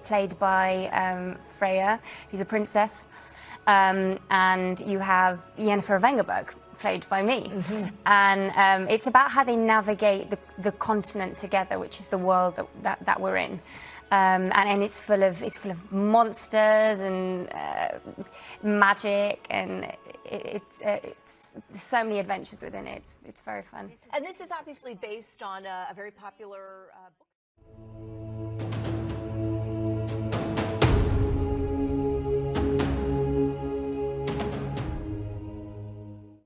played by Freya, who's a princess, and you have Yennefer of Vengerberg, played by me. And it's about how they navigate the continent together, which is the world that we're in. And it's full of monsters and magic, and it's so many adventures within it. It's very fun. And this is obviously based on a very popular book.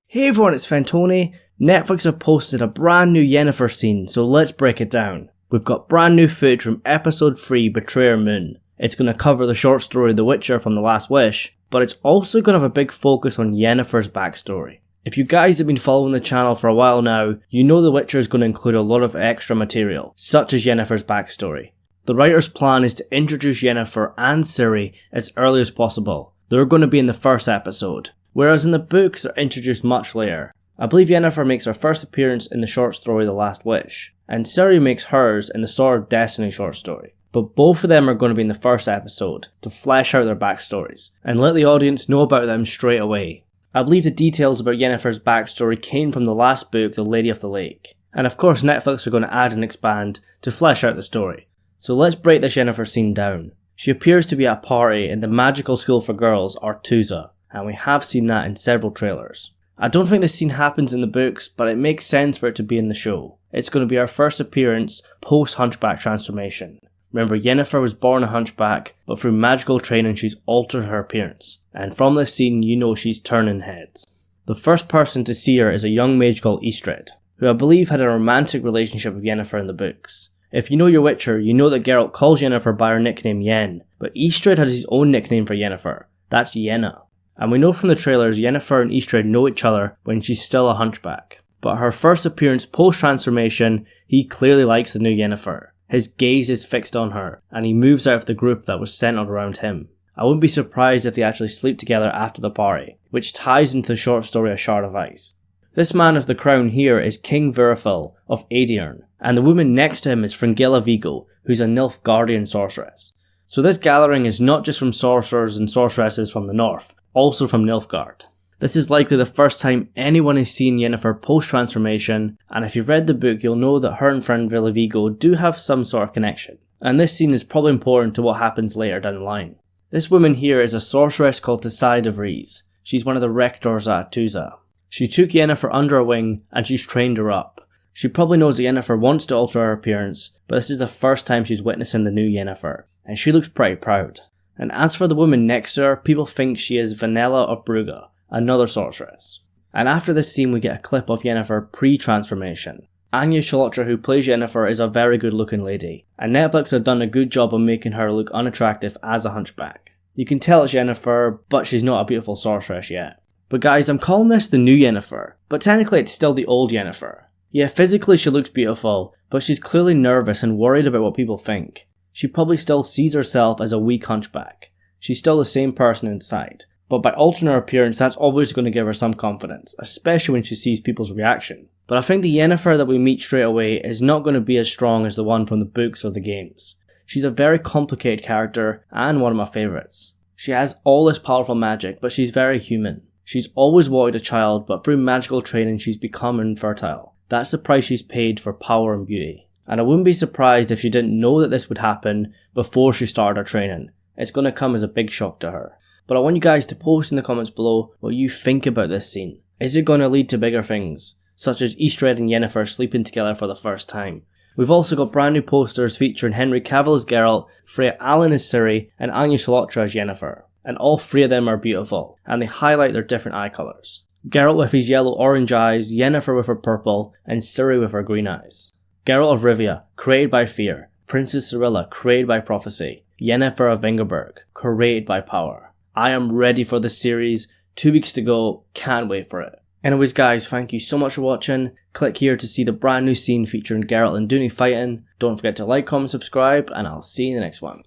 Hey everyone, it's Fentony. Netflix have posted a brand new Yennefer scene, so let's break it down. We've got brand new footage from episode 3, Betrayer Moon. It's going to cover the short story The Witcher from The Last Wish, but it's also going to have a big focus on Yennefer's backstory. If you guys have been following the channel for a while now, you know The Witcher is going to include a lot of extra material, such as Yennefer's backstory. The writer's plan is to introduce Yennefer and Ciri as early as possible. They're going to be in the first episode, whereas in the books they're introduced much later. I believe Yennefer makes her first appearance in the short story The Last Wish, and Ciri makes hers in the Sword of Destiny short story. But both of them are going to be in the first episode to flesh out their backstories, and let the audience know about them straight away. I believe the details about Yennefer's backstory came from the last book, The Lady of the Lake, and of course Netflix are going to add and expand to flesh out the story. So let's break this Yennefer scene down. She appears to be at a party in the magical school for girls, Artusa, and we have seen that in several trailers. I don't think this scene happens in the books, but it makes sense for it to be in the show. It's going to be our first appearance post-hunchback transformation. Remember, Yennefer was born a hunchback, but through magical training she's altered her appearance, and from this scene you know she's turning heads. The first person to see her is a young mage called Istrid, who I believe had a romantic relationship with Yennefer in the books. If you know your Witcher, you know that Geralt calls Yennefer by her nickname Yen, but Istrid has his own nickname for Yennefer. That's Yenna. And we know from the trailers Yennefer and Istrid know each other when she's still a hunchback. But her first appearance post-transformation, he clearly likes the new Yennefer. His gaze is fixed on her, and he moves out of the group that was centered around him. I wouldn't be surprised if they actually sleep together after the party, which ties into the short story A Shard of Ice. This man of the crown here is King Virafil of Aedierne, and the woman next to him is Fringilla Vigo, who's a Nilfgaardian sorceress. So this gathering is not just from sorcerers and sorceresses from the north, also from Nilfgaard. This is likely the first time anyone has seen Yennefer post-transformation, and if you've read the book you'll know that her and Fringilla Vigo do have some sort of connection. And this scene is probably important to what happens later down the line. This woman here is a sorceress called Tessai de Vries. She's one of the rectors at Artusa. She took Yennefer under her wing and she's trained her up. She probably knows that Yennefer wants to alter her appearance, but this is the first time she's witnessing the new Yennefer, and she looks pretty proud. And as for the woman next to her, people think she is Vanilla of Brugge, another sorceress. And after this scene we get a clip of Yennefer pre-transformation. Anya Chalotra, who plays Yennefer, is a very good looking lady, and Netflix have done a good job of making her look unattractive as a hunchback. You can tell it's Yennefer, but she's not a beautiful sorceress yet. But guys, I'm calling this the new Yennefer, but technically it's still the old Yennefer. Yeah, physically she looks beautiful, but she's clearly nervous and worried about what people think. She probably still sees herself as a weak hunchback. She's still the same person inside, but by altering her appearance that's always going to give her some confidence, especially when she sees people's reaction. But I think the Yennefer that we meet straight away is not going to be as strong as the one from the books or the games. She's a very complicated character and one of my favourites. She has all this powerful magic, but she's very human. She's always wanted a child, but through magical training she's become infertile. That's the price she's paid for power and beauty. And I wouldn't be surprised if she didn't know that this would happen before she started her training. It's going to come as a big shock to her. But I want you guys to post in the comments below what you think about this scene. Is it going to lead to bigger things, such as Istrid and Yennefer sleeping together for the first time? We've also got brand new posters featuring Henry Cavill as Geralt, Freya Allan as Ciri, and Anya Chalotra as Yennefer. And all three of them are beautiful, and they highlight their different eye colours. Geralt with his yellow-orange eyes, Yennefer with her purple, and Ciri with her green eyes. Geralt of Rivia, created by fear. Princess Cirilla, created by prophecy. Yennefer of Vengerberg, created by power. I am ready for the series, 2 weeks to go, can't wait for it. Anyways guys, thank you so much for watching. Click here to see the brand new scene featuring Geralt and Duny fighting. Don't forget to like, comment, subscribe, and I'll see you in the next one.